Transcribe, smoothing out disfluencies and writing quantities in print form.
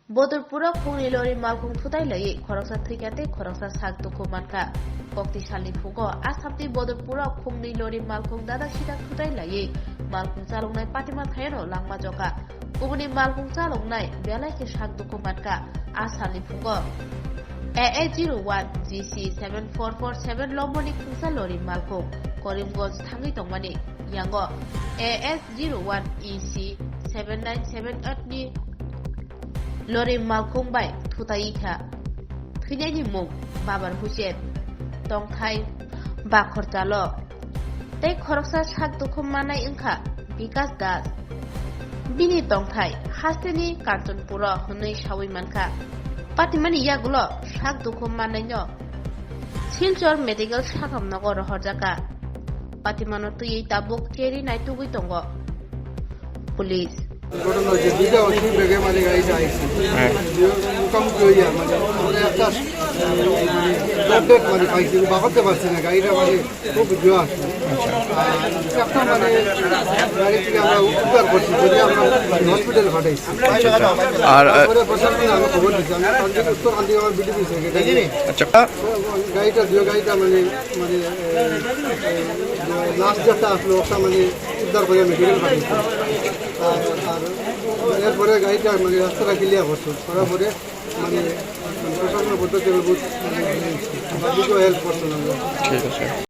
Bodorpura khungni lori malkhung thutai lai khoroksa thikate khoroksa sak duku manka kokti salni phugo asapti Bodorpura khungni lori malkhung dada sida thutai lai malkhung chalongnai patima thaino langma joka ubuni malkhung chalongnai belai ke sak duku manka asalni phugo AA01 GC7447 lomoni khungsa lori malkhung Korimganj thangi tongmani yango AS01 EC7978 ni Lori malkhung bai thutai kha thinaini mung Babar Hussein tongthai bakhor chalo tei khoroksa sak dukhum manai ingkha Vikas Das bini tongthai hasteni Kanchanpura hunai sawi manka patimani yagulo sak dukhum manai no Silchor medical sakamnagor horjaka patimano tui tabuk keri nai tugui tongo police ঘটনা হচ্ছে দুইটা অসুখ বেগে মানে গাড়িটা আইসি মোটামুটি হইয়া মানে আমরা একটা আপডেট মানে পাইছি বাগাতে পারছি না গাড়িটা মানে খুব জোয়া আসছে একটা মানে গাড়ি থেকে আমরা উদ্ধার করছি যদি আমরা হসপিটাল পাঠাইছি আর প্রশাসনে আমি খবর দিচ্ছি আমি উত্তর কান্দি আমার বিডিপি আচ্ছা গাড়িটা মানে মানে লাস্ট যেটা আসলো ওটা মানে উদ্ধার করে মেডিকেল পাঠাইছি আর এরপরে গাড়িটা মানে রাস্তাটা ক্লিয়ার করছো করার পরে মানে প্রশাসনের পদ্ধতি হেল্প করছো না ঠিক আছে